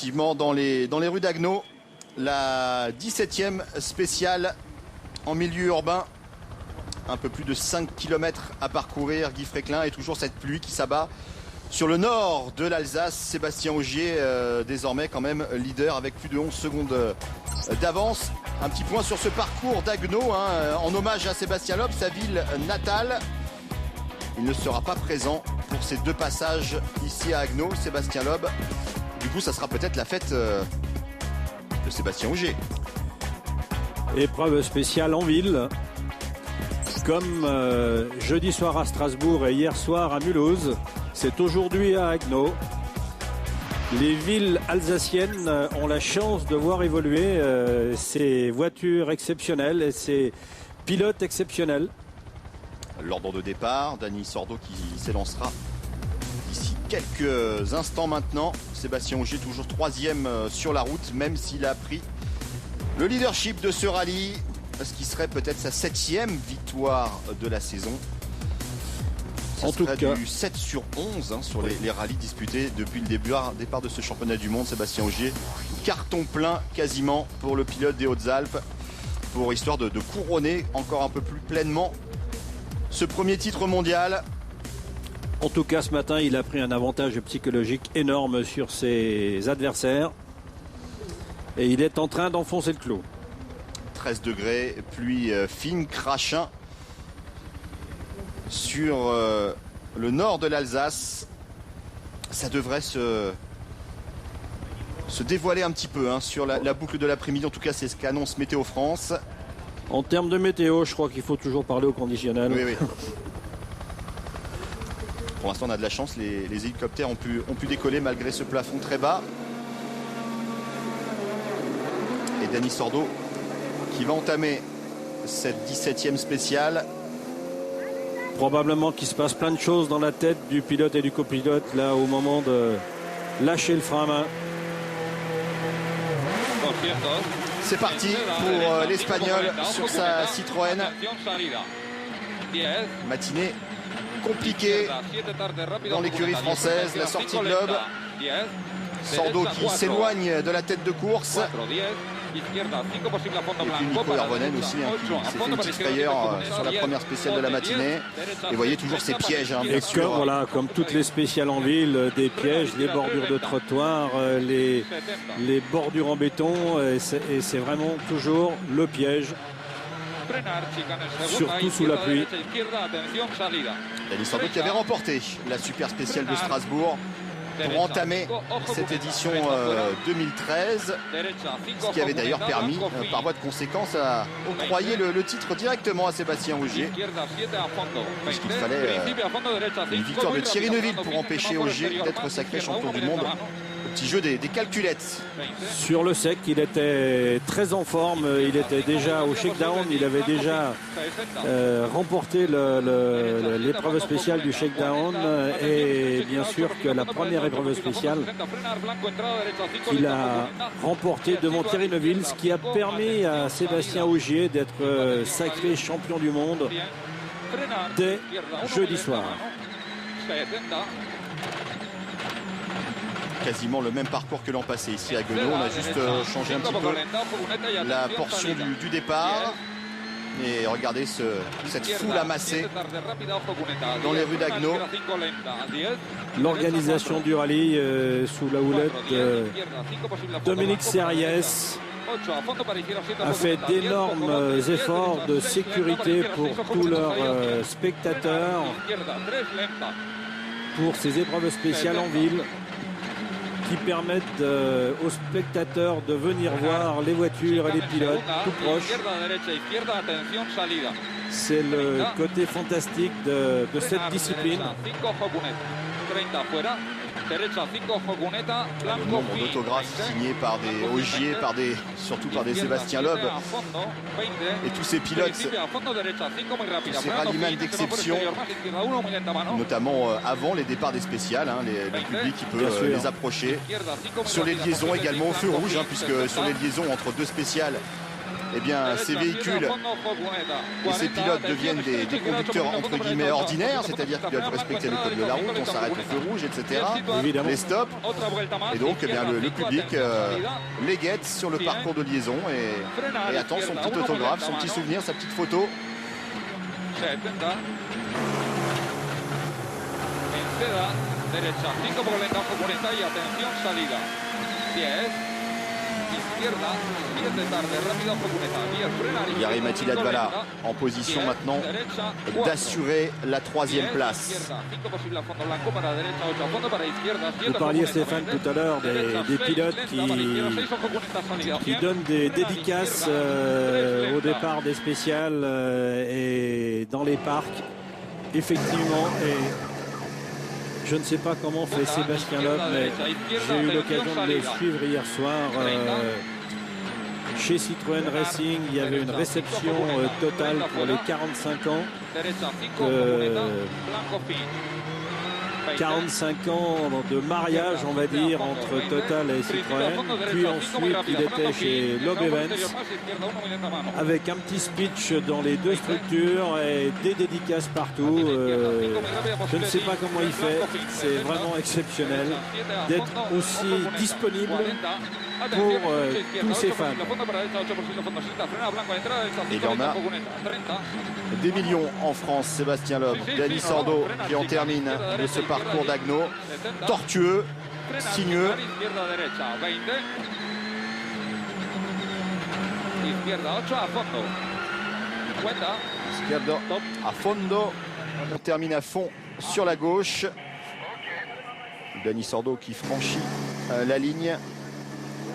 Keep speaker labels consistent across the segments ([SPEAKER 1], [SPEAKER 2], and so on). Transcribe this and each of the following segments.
[SPEAKER 1] Effectivement, dans les rues d'Agno, la 17e spéciale en milieu urbain. Un peu plus de 5 km à parcourir, Guy Fréquelin, et toujours cette pluie qui s'abat sur le nord de l'Alsace. Sébastien Ogier, désormais quand même leader avec plus de 11 secondes d'avance. Un petit point sur ce parcours d'Agno, en hommage à Sébastien Loeb, sa ville natale. Il ne sera pas présent pour ces deux passages ici à Agno, Sébastien Loeb. Du coup, ça sera peut-être la fête de Sébastien Ogier.
[SPEAKER 2] Épreuve spéciale en ville. Comme jeudi soir à Strasbourg et hier soir à Mulhouse, c'est aujourd'hui à Agno. Les villes alsaciennes ont la chance de voir évoluer ces voitures exceptionnelles et ces pilotes exceptionnels.
[SPEAKER 1] L'ordre de départ, Dany Sordo qui s'élancera d'ici quelques instants maintenant. Sébastien Ogier toujours 3e sur la route, même s'il a pris le leadership de ce rallye. Ce qui serait peut-être sa 7e victoire de la saison. Ça en tout cas, du 7 sur 11 sur les rallyes disputés depuis le départ de ce championnat du monde. Sébastien Ogier, carton plein quasiment pour le pilote des Hautes-Alpes, pour histoire de couronner encore un peu plus pleinement ce premier titre mondial.
[SPEAKER 2] En tout cas, ce matin, il a pris un avantage psychologique énorme sur ses adversaires. Et il est en train d'enfoncer le clou.
[SPEAKER 1] 13 degrés, pluie fine, crachin sur le nord de l'Alsace. Ça devrait se dévoiler un petit peu sur la boucle de l'après-midi. En tout cas, c'est ce qu'annonce Météo France.
[SPEAKER 2] En termes de météo, je crois qu'il faut toujours parler au conditionnel.
[SPEAKER 1] Oui, oui. Pour l'instant, on a de la chance. Les hélicoptères ont pu décoller malgré ce plafond très bas. Et Dany Sordo qui va entamer cette 17e spéciale.
[SPEAKER 2] Probablement qu'il se passe plein de choses dans la tête du pilote et du copilote là au moment de lâcher le frein à main.
[SPEAKER 1] C'est parti pour l'Espagnol sur sa Citroën. Matinée compliquée dans l'écurie française. La sortie de Loeb. Sordo qui s'éloigne de la tête de course. Et puis Nico Hirvonen aussi qui s'est fait une petite frayeur sur la première spéciale de la matinée. Et vous voyez toujours ces pièges.
[SPEAKER 2] Et comme toutes les spéciales en ville, des pièges, les bordures de trottoir, les bordures en béton. Et c'est vraiment toujours le piège. Surtout sous la pluie.
[SPEAKER 1] Dany Sordo qui avait remporté la super spéciale de Strasbourg pour entamer cette édition 2013, ce qui avait d'ailleurs permis, par voie de conséquence, à octroyer le titre directement à Sébastien Ogier, puisqu'il fallait une victoire de Thierry Neuville pour empêcher Ogier d'être sacré champion du monde. Au petit jeu des calculettes.
[SPEAKER 2] Sur le sec, il était très en forme, il était déjà au shakedown, il avait déjà remporté l'épreuve spéciale du shakedown, et bien sûr que la première épreuve spéciale qu'il a remportée devant Thierry Neuville, ce qui a permis à Sébastien Ogier d'être sacré champion du monde dès jeudi soir.
[SPEAKER 1] Quasiment le même parcours que l'an passé ici à Guenot. On a juste changé un petit peu la portion du départ. Et regardez cette foule amassée dans les rues d'Agno.
[SPEAKER 2] L'organisation du rallye sous la houlette de Dominique Serriès a fait d'énormes efforts de sécurité pour tous leurs spectateurs pour ces épreuves spéciales en ville, qui permettent aux spectateurs de venir voir les voitures et les pilotes tout proches. C'est le côté fantastique de cette discipline.
[SPEAKER 1] Le nombre d'autographes signés par des Ogier, surtout par des Sébastien Loeb, et tous ces pilotes, tous ces rallyman d'exception, notamment avant les départs des spéciales, le public qui peut les approcher. Sur les liaisons également au feu rouge, puisque sur les liaisons entre deux spéciales, eh bien, ces véhicules et ces pilotes deviennent des conducteurs entre guillemets ordinaires, c'est-à-dire qu'ils doivent respecter le code de la route, on s'arrête au feu rouge, etc.
[SPEAKER 2] Évidemment.
[SPEAKER 1] Les stops. Et donc, eh bien, le public les guette sur le parcours de liaison et attend son petit autographe, son petit souvenir, sa petite photo. Jari Matillat-Dvala en position maintenant d'assurer la 3e place.
[SPEAKER 2] Vous parliez, Stéphane, tout à l'heure des pilotes qui donnent des dédicaces au départ des spéciales et dans les parcs. Effectivement, et je ne sais pas comment fait Sébastien Loeb, mais j'ai eu l'occasion de le suivre hier soir. Chez Citroën Racing, il y avait une réception totale pour les 45 ans. 45 ans de mariage, on va dire, entre Total et Citroën. Puis ensuite, il était chez Loeb Evans avec un petit speech dans les deux structures et des dédicaces partout. Je ne sais pas comment il fait. C'est vraiment exceptionnel d'être aussi disponible pour tous ses fans.
[SPEAKER 1] Et il y en a des millions en France. Sébastien Loeb, Dani Sordo qui en termine de ce parcours d'Agno. Tortueux, sinueux. Izquierdo à fondo. On termine à fond sur la gauche. Dani Sordo qui franchit la ligne.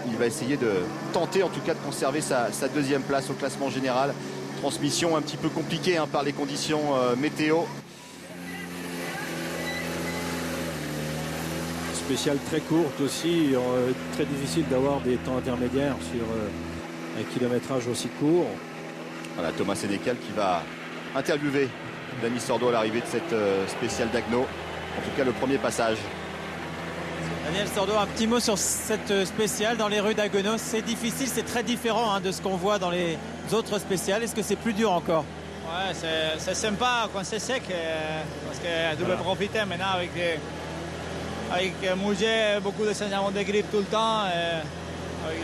[SPEAKER 1] Il va essayer de tenter en tout cas de conserver sa 2e place au classement général. Transmission un petit peu compliquée par les conditions météo.
[SPEAKER 2] Spéciale très courte aussi, très difficile d'avoir des temps intermédiaires sur un kilométrage aussi court.
[SPEAKER 1] Voilà, Thomas Sénécal qui va interviewer Dani Sordo à l'arrivée de cette spéciale d'Agno. En tout cas, le premier passage.
[SPEAKER 3] Daniel Sordo, un petit mot sur cette spéciale dans les rues d'Haguenau. C'est difficile, c'est très différent de ce qu'on voit dans les autres spéciales. Est-ce que c'est plus dur encore?
[SPEAKER 4] Ouais, c'est sympa quand c'est sec parce que tu peux profiter maintenant avec mouiller, beaucoup de changements de grippe tout le temps, avec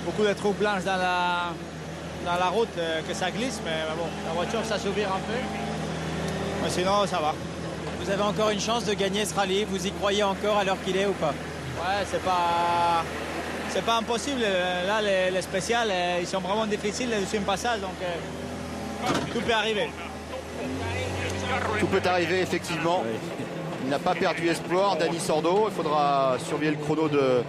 [SPEAKER 4] beaucoup de trous blanches dans la route que ça glisse. Mais bon, la voiture ça s'ouvre un peu. Mais sinon ça va.
[SPEAKER 3] Vous avez encore une chance de gagner ce rallye. Vous y croyez encore à l'heure qu'il est ou pas?
[SPEAKER 4] Ouais, c'est pas impossible. Là, les spéciales, ils sont vraiment difficiles, le deuxième passage, donc tout peut arriver.
[SPEAKER 1] Tout peut arriver, effectivement. Il n'a pas perdu espoir, Dani Sordo. Il faudra surveiller le chrono de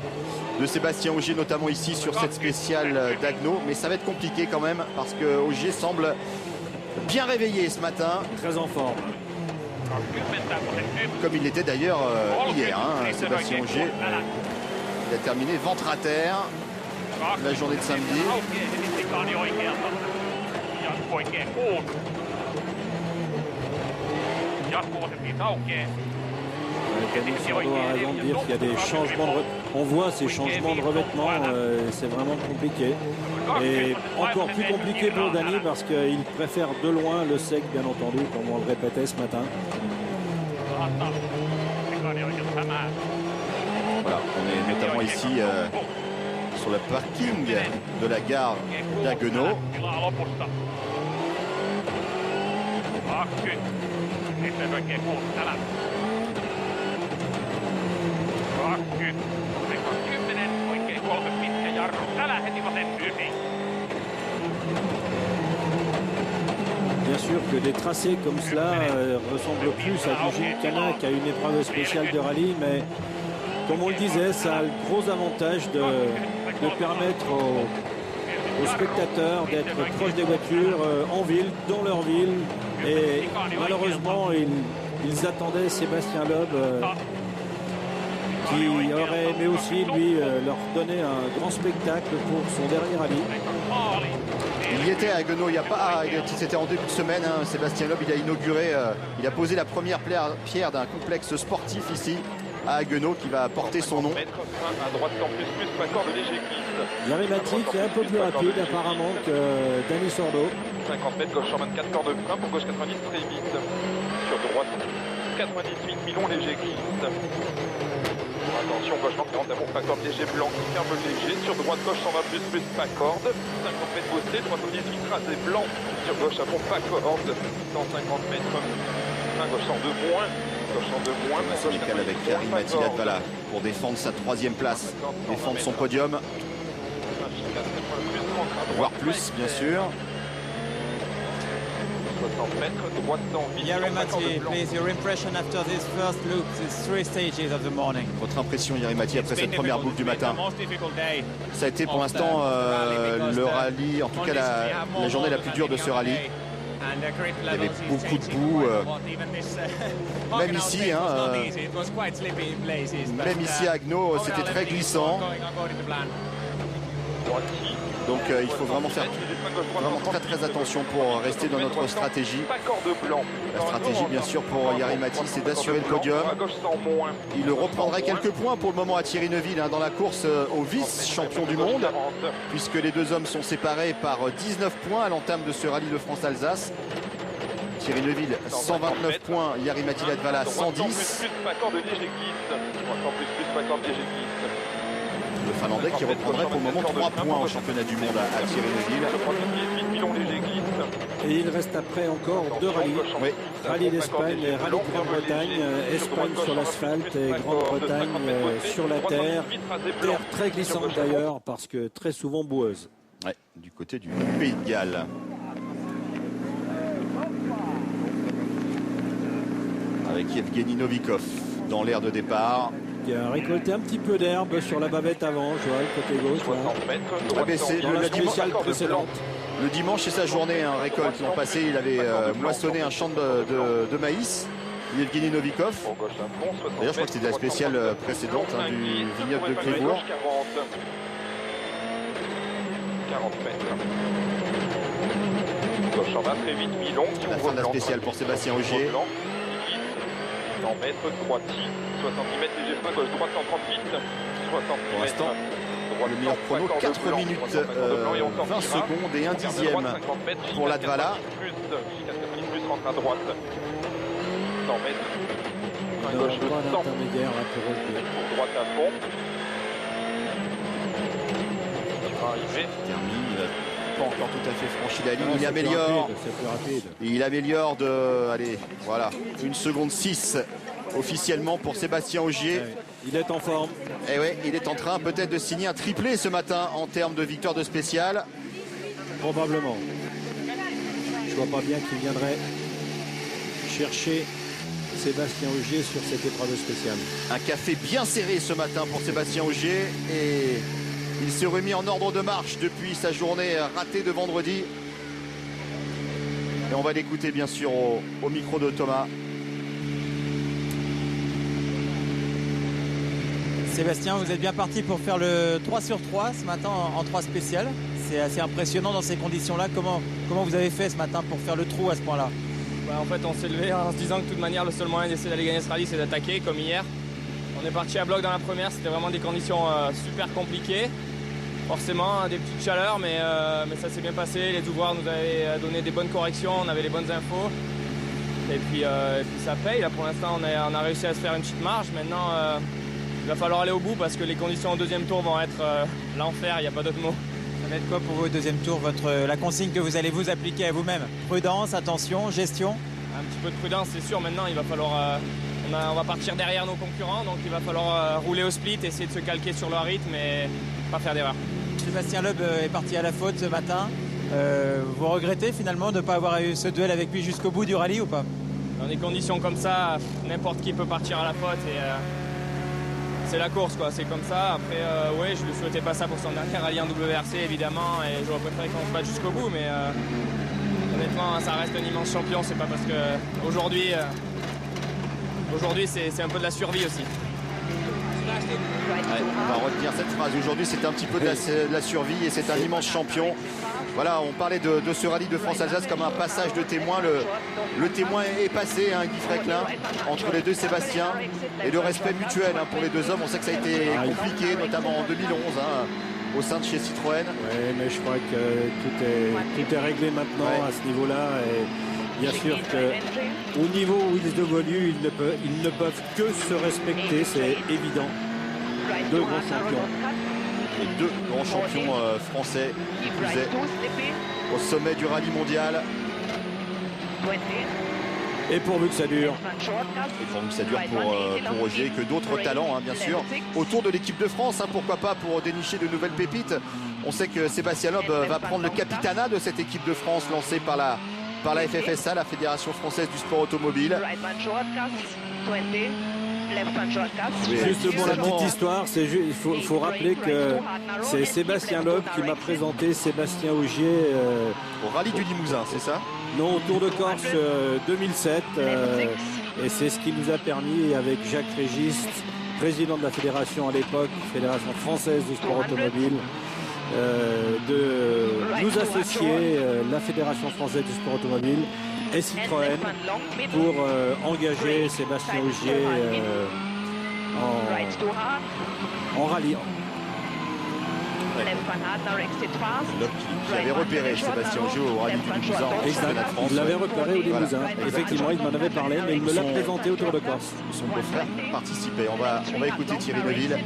[SPEAKER 1] Sébastien Ogier, notamment ici sur cette spéciale d'Agno. Mais ça va être compliqué quand même, parce que Ogier semble bien réveillé ce matin.
[SPEAKER 2] Très en forme.
[SPEAKER 1] Comme il l'était d'ailleurs hier, Sébastien Ogier. Il a terminé ventre à terre la journée de samedi.
[SPEAKER 2] Dani Sordo a raison de dire qu'il y a des changements on voit ces changements de revêtement, c'est vraiment compliqué. Et encore plus compliqué pour Dani parce qu'il préfère de loin le sec, bien entendu, comme on le répétait ce matin.
[SPEAKER 1] Voilà, on est notamment ici sur le parking de la gare d'Haguenau.
[SPEAKER 2] Bien sûr que des tracés comme cela ressemblent plus à du Gymkhana qu'à une épreuve spéciale de rallye, mais comme on le disait, ça a le gros avantage de permettre aux spectateurs d'être proches des voitures en ville, dans leur ville. Et malheureusement, ils attendaient Sébastien Loeb qui aurait aimé aussi, lui, leur donner un grand spectacle pour son dernier rallye.
[SPEAKER 1] Il y était à Haguenau, c'était en début de semaine, Sébastien Loeb, il a inauguré, il a posé la première pierre d'un complexe sportif ici. à Haguenau qui va porter son nom.
[SPEAKER 5] À droite, Campus Plus, Paccord, le léger glisse.
[SPEAKER 2] Yarry Mathieu qui est un peu plus rapide apparemment que Danny Sordo.
[SPEAKER 5] 50 mètres, gauche en 24, corps de frein, pour gauche 90, très vite. Sur droite, 98, Milon, léger glisse. Attention, gauche 40 d'amour, Paccord, léger blanc, qui ferme léger. Sur droite, gauche 120 plus, Paccord. 50 mètres bossé, 318, rasé blanc. Sur gauche à fond, Paccord. 150 mètres, gauche 102 moins. Gauche 102 moins.
[SPEAKER 1] C'est l'écale avec Yarry-Mati Latvala pour défendre sa 3e place, défendre son podium. Voire plus, bien sûr.
[SPEAKER 5] 60 mètres, droite d'envie.
[SPEAKER 3] Yarry-Mati, please, your impression after this first loop, these 3 stages of the morning.
[SPEAKER 1] Votre impression, Yarry-Mati, après cette première boucle du matin? Ça a été pour l'instant le rallye, en tout cas la journée la plus dure de ce rallye. Il y avait beaucoup de boue, même ici, même ici à Haguenau, c'était très glissant. Donc il faut vraiment faire très attention pour rester dans notre stratégie. La stratégie bien sûr pour Yarry-Mati, c'est d'assurer le podium. Il reprendrait quelques points pour le moment à Thierry Neuville dans la course au vice-champion du monde, puisque les deux hommes sont séparés par 19 points à l'entame de ce rallye de France-Alsace. Thierry Neuville 129 points, Yarry-Mati Latvala 110. Le Finlandais qui reprendrait pour le moment 3 points au championnat du monde à Thierry Neuville.
[SPEAKER 2] Et il reste après encore 2 rallyes.
[SPEAKER 1] Oui.
[SPEAKER 2] Rallye d'Espagne et rallye de Grande-Bretagne. Espagne sur l'asphalte et Grande-Bretagne sur la terre. Terre très glissante d'ailleurs parce que très souvent boueuse.
[SPEAKER 1] Ouais, du côté du Pays de Galles. Avec Evgeny Novikov dans l'aire de départ.
[SPEAKER 2] Qui a récolté un petit peu d'herbe sur la bavette avant, Joël, côté gauche.
[SPEAKER 1] Très baissé.
[SPEAKER 2] Dans la spéciale précédente.
[SPEAKER 1] Le dimanche, c'est sa journée, récolte. L'an passé, il avait moissonné un champ de maïs. Evgeny Novikov. D'ailleurs, je crois que c'était la spéciale précédente du vignoble de Clébourg.
[SPEAKER 5] 40 mètres. Gauche en bas, très vite, Milon.
[SPEAKER 1] La fin de la spéciale pour Sébastien Ogier.
[SPEAKER 5] 100 mètres, droiti, 70 mètres, léger frein, gauche droite, 138, 60
[SPEAKER 1] pour l'instant, le meilleur chrono, 4 minutes 20 secondes et 1 dixième pour Latvala.
[SPEAKER 5] Plus rentre à droite, 100 mètres, frein gauche 100, pour droite à fond. Arrivé.
[SPEAKER 1] Termine, pas encore tout à fait franchi la ligne, il améliore. Il améliore de, allez, voilà, 1 seconde 6 officiellement pour Sébastien Ogier.
[SPEAKER 2] Il est en forme.
[SPEAKER 1] Et oui, il est en train peut-être de signer un triplé ce matin en termes de victoire de spécial.
[SPEAKER 2] Probablement. Je vois pas bien qu'il viendrait chercher Sébastien Ogier sur cette épreuve spéciale.
[SPEAKER 1] Un café bien serré ce matin pour Sébastien Ogier et il s'est remis en ordre de marche depuis sa journée ratée de vendredi. Et on va l'écouter bien sûr au micro de Thomas.
[SPEAKER 3] Sébastien, vous êtes bien parti pour faire le 3 sur 3 ce matin en 3 spécial. C'est assez impressionnant dans ces conditions-là. Comment vous avez fait ce matin pour faire le trou à ce point-là?
[SPEAKER 6] En fait, on s'est levé en se disant que de toute manière, le seul moyen d'essayer d'aller gagner ce rallye, c'est d'attaquer, comme hier. On est parti à bloc dans la première, c'était vraiment des conditions super compliquées. Forcément, des petites chaleurs, mais ça s'est bien passé. Les ouvreurs nous avaient donné des bonnes corrections, on avait les bonnes infos. Et puis ça paye. Là, pour l'instant, on a réussi à se faire une petite marge. Maintenant, il va falloir aller au bout parce que les conditions au deuxième tour vont être l'enfer, il n'y a pas d'autre mot.
[SPEAKER 3] Ça va être quoi pour vous au deuxième tour, la consigne que vous allez vous appliquer à vous-même? Prudence, attention, gestion?
[SPEAKER 6] Un petit peu de prudence, c'est sûr. Maintenant, il va falloir... on va partir derrière nos concurrents, donc il va falloir rouler au split, essayer de se calquer sur leur rythme et pas faire d'erreur.
[SPEAKER 3] Sébastien Loeb est parti à la faute ce matin. Vous regrettez finalement de ne pas avoir eu ce duel avec lui jusqu'au bout du rallye ou pas?
[SPEAKER 6] Dans des conditions comme ça, n'importe qui peut partir à la faute et c'est la course, quoi. C'est comme ça. Après, oui, je lui souhaitais pas ça pour son dernier rallye en WRC évidemment et j'aurais préféré qu'on se batte jusqu'au bout, mais honnêtement, ça reste un immense champion. C'est pas parce que aujourd'hui c'est un peu de la survie aussi.
[SPEAKER 1] Ouais, on va retenir cette phrase. Aujourd'hui, c'est un petit peu de la survie et c'est un immense champion. Voilà, on parlait de ce rallye de France-Alsace comme un passage de témoin. Le témoin est passé, hein, Guy Fréquelin, entre les deux Sébastien, et le respect mutuel hein, pour les deux hommes. On sait que ça a été compliqué, notamment en 2011, hein, au sein de chez Citroën.
[SPEAKER 2] Oui, mais je crois que tout est réglé maintenant à ce niveau-là. Et bien sûr qu'au niveau où ils évoluent, ils ne peuvent que se respecter, c'est évident. Deux grands champions.
[SPEAKER 1] Les deux grands champions français, qui plus est, au sommet du rallye mondial.
[SPEAKER 2] Et pourvu que ça dure.
[SPEAKER 1] Et pourvu que ça dure pour Ogier, que d'autres talents, hein, bien sûr, autour de l'équipe de France, hein, pourquoi pas, pour dénicher de nouvelles pépites. On sait que Sébastien Loeb va prendre le capitanat de cette équipe de France lancée par la FFSA, la Fédération Française du Sport Automobile.
[SPEAKER 2] Juste pour la petite histoire, il faut rappeler que c'est Sébastien Loeb qui m'a présenté Sébastien Ogier
[SPEAKER 1] au rallye du Limousin, c'est ça?
[SPEAKER 2] Non, au Tour de Corse 2007. Et c'est ce qui nous a permis, avec Jacques Régis, président de la fédération à l'époque, Fédération Française du Sport Automobile, de nous associer, la Fédération Française du Sport Automobile et Citroën, pour engager Sébastien Ogier en rallye.
[SPEAKER 1] Loeb qui avait repéré Sébastien Ogier au rallye du Limousin en championnat de France.
[SPEAKER 2] Il l'avait repéré au Limousin. Voilà. Effectivement, il m'en avait parlé, mais il me l'a présenté au Tour de Corse.
[SPEAKER 1] Son beau-frère participait. On va écouter Thierry Neuville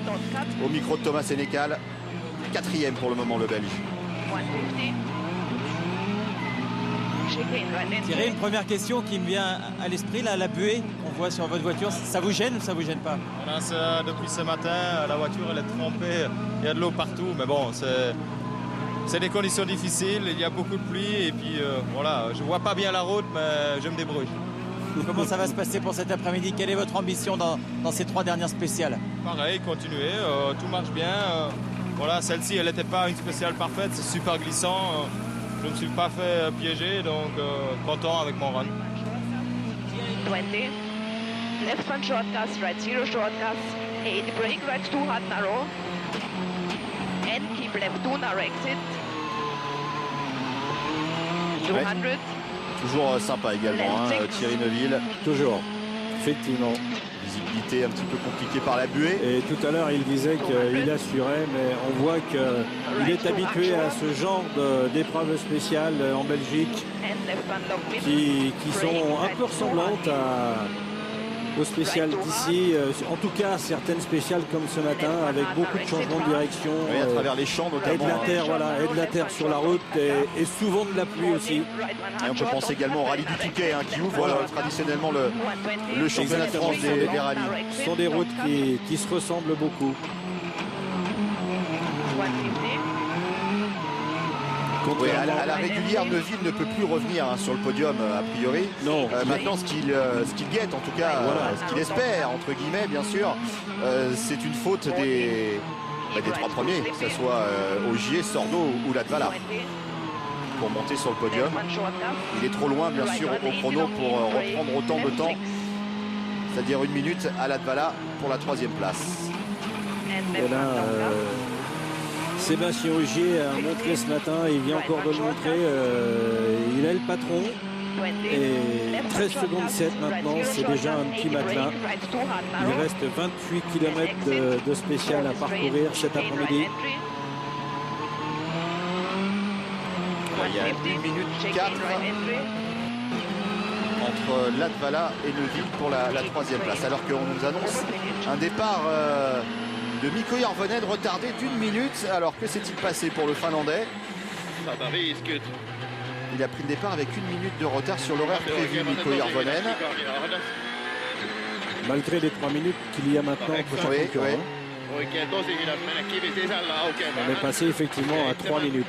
[SPEAKER 1] au micro de Thomas Sénécal. 4e pour le moment, le Belge.
[SPEAKER 3] Thierry, une première question qui me vient à l'esprit, là, la buée qu'on voit sur votre voiture, ça vous gêne ou ça vous gêne pas?
[SPEAKER 7] Depuis ce matin, la voiture elle est trempée, il y a de l'eau partout, mais bon, c'est des conditions difficiles, il y a beaucoup de pluie et puis voilà, je vois pas bien la route, mais je me débrouille.
[SPEAKER 3] Comment ça va se passer pour cet après-midi? Quelle est votre ambition dans ces 3 dernières spéciales?
[SPEAKER 7] Pareil, continuer, tout marche bien. Voilà, celle-ci, elle n'était pas une spéciale parfaite, c'est super glissant. Je ne me suis pas fait piéger, donc content avec mon run.
[SPEAKER 8] 20, left front shortcast, right 0 shortcast, 80 brake, right 2 hard narrow, and keep left 2 narrow exit, 200.
[SPEAKER 1] Ouais. Toujours sympa également, hein, Thierry Neuville.
[SPEAKER 2] Toujours, effectivement.
[SPEAKER 1] Visibilité un petit peu compliquée par la buée.
[SPEAKER 2] Et tout à l'heure, il disait qu'il assurait, mais on voit qu'il est habitué à ce genre d'épreuves spéciales en Belgique qui sont un peu ressemblantes aux spéciales d'ici. En tout cas, certaines spéciales comme ce matin, avec beaucoup de changements de direction.
[SPEAKER 1] Oui, à travers les champs notamment.
[SPEAKER 2] Et de la terre, voilà, et de la terre sur la route et souvent de la pluie aussi.
[SPEAKER 1] Et on peut penser également au rallye du Touquet qui ouvre traditionnellement le championnat de France des rallyes.
[SPEAKER 2] Ce sont des routes qui se ressemblent beaucoup.
[SPEAKER 1] Oui, à la régulière, Neuville ne peut plus revenir sur le podium a priori.
[SPEAKER 2] Non.
[SPEAKER 1] Maintenant, ce qu'il guette, en tout cas, ce qu'il espère, entre guillemets, bien sûr, c'est une faute des 3 premiers, que ce soit Ogier, Sordo ou Latvala, pour monter sur le podium. Il est trop loin, bien sûr, au chrono pour reprendre autant de temps, c'est-à-dire 1 minute à Latvala pour la 3e place.
[SPEAKER 2] Et là, Sébastien Ogier a montré ce matin, il vient encore de le montrer, il est le patron. Et 13 secondes 7 maintenant, c'est déjà un petit matelas. Il reste 28 km de spécial à parcourir cet après-midi.
[SPEAKER 1] Il y a 1 minute 4 entre Latvala et Neuville pour la 3e place. Alors qu'on nous annonce un départ de Mikko Järvonen retardé d'1 minute. Alors que s'est-il passé pour le Finlandais? Il a pris le départ avec 1 minute de retard sur l'horaire prévu, Mikko Järvonen.
[SPEAKER 2] Malgré les 3 minutes qu'il y a maintenant pour chaque concurrent. On est passé effectivement à 3 minutes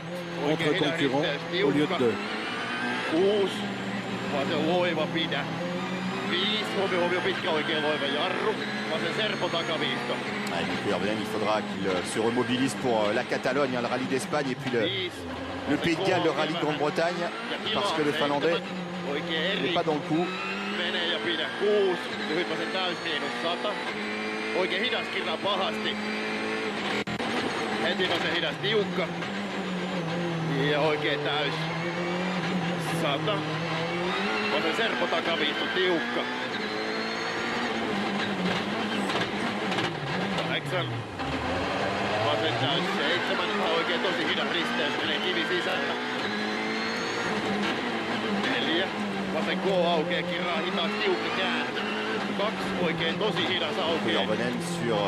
[SPEAKER 2] entre concurrents au lieu de 2.
[SPEAKER 1] Mikko Järvonen, il faudra qu'il se remobilise pour la Catalogne, le rallye d'Espagne et puis le Pays de Galles, le rallye de Grande-Bretagne, parce que le Finlandais n'est pas dans le coup.
[SPEAKER 9] Oikein hidas kirra pahasti. Heti se hidas tiukka. Ja oikein täys. 100. Vasen serpo takaviisto tiukka. 8. Vasen täys 7. Oikein tosi hidas risteys. Menee kivi sisällä. 4. Vasen K aukeaa kirraa hitaasti tiukka kääntö. 2. Oikein tosi hidas aukeaa.
[SPEAKER 1] Coyervonen sur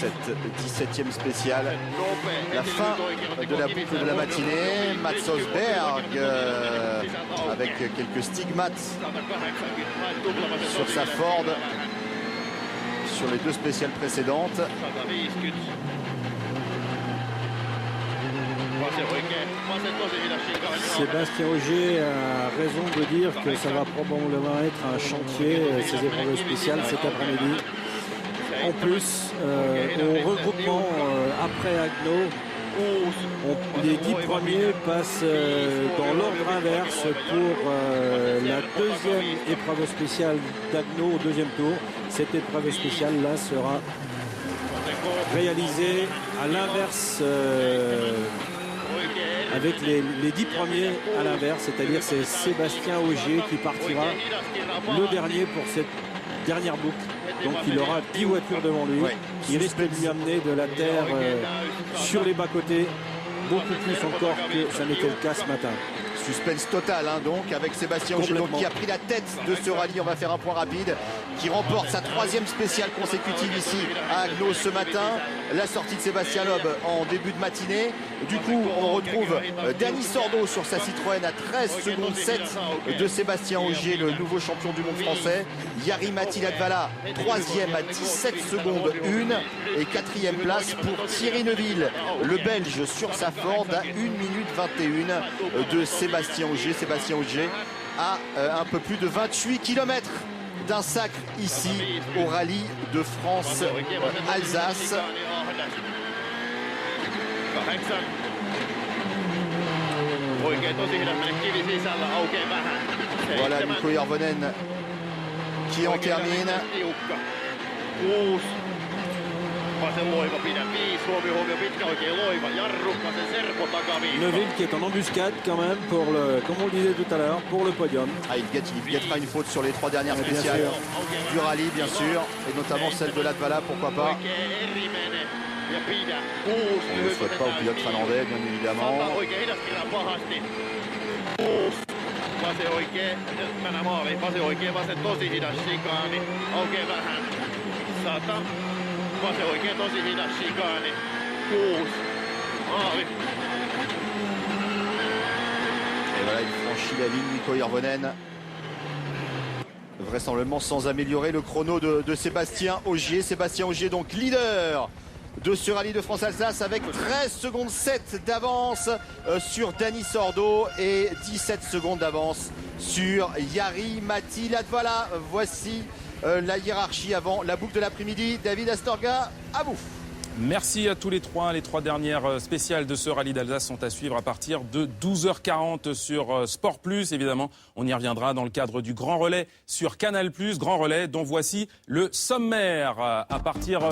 [SPEAKER 1] cette 17e spéciale. La fin de la boucle de la matinée. Mats Osberg avec quelques stigmates sur sa Ford sur les deux spéciales précédentes.
[SPEAKER 2] Sébastien Ogier a raison de dire que ça va probablement être un chantier, ces épreuves spéciales cet après-midi. En plus, au regroupement après Agno, les 10 premiers passent dans l'ordre inverse pour la deuxième épreuve spéciale d'Agno au deuxième tour. Cette épreuve spéciale là sera réalisée à l'inverse, avec les 10 premiers à l'inverse, c'est-à-dire c'est Sébastien Ogier qui partira le dernier pour cette dernière boucle. Donc il aura 10 voitures devant lui.
[SPEAKER 1] Ouais.
[SPEAKER 2] Il risque de lui amener de la terre sur les bas-côtés, beaucoup plus encore que ça n'était le cas ce matin.
[SPEAKER 1] Suspense total hein, donc avec Sébastien Ogier donc, qui a pris la tête de ce rallye. On va faire un point rapide. Qui remporte sa 3e spéciale consécutive ici à Agno ce matin. La sortie de Sébastien Loeb en début de matinée. Du coup on retrouve Dani Sordo sur sa Citroën à 13 secondes 7 de Sébastien Ogier, le nouveau champion du monde français. Jari-Matti Latvala 3e à 17 secondes 1 et 4e place pour Thierry Neuville, le Belge sur sa Ford à 1 minute 21 de Sébastien Ogier. Sébastien Ogier à un peu plus de 28 km d'un sacre ici au rallye de France Alsace. Voilà Mikko Järvonen qui en termine.
[SPEAKER 2] Neuville qui est en embuscade quand même pour le, comme on le disait tout à l'heure, pour le podium.
[SPEAKER 1] Ah, il guettera une faute sur les 3 dernières spéciales du rallye bien sûr, et notamment celle de Latvala, pourquoi pas. On ne le souhaite pas au pilote finlandais bien évidemment. Et voilà, il franchit la ligne, Mikko Järvonen. Vraisemblablement sans améliorer le chrono de Sébastien Ogier. Sébastien Ogier donc leader de ce rallye de France Alsace avec 13 secondes 7 d'avance sur Dani Sordo et 17 secondes d'avance sur Jari-Matti Latvala. Voici la hiérarchie avant la boucle de l'après-midi. David Astorga, à vous.
[SPEAKER 10] Merci à tous les trois. Les 3 dernières spéciales de ce rallye d'Alsace sont à suivre à partir de 12h40 sur Sport Plus. Évidemment, on y reviendra dans le cadre du Grand Relais sur Canal+. Grand Relais dont voici le sommaire à partir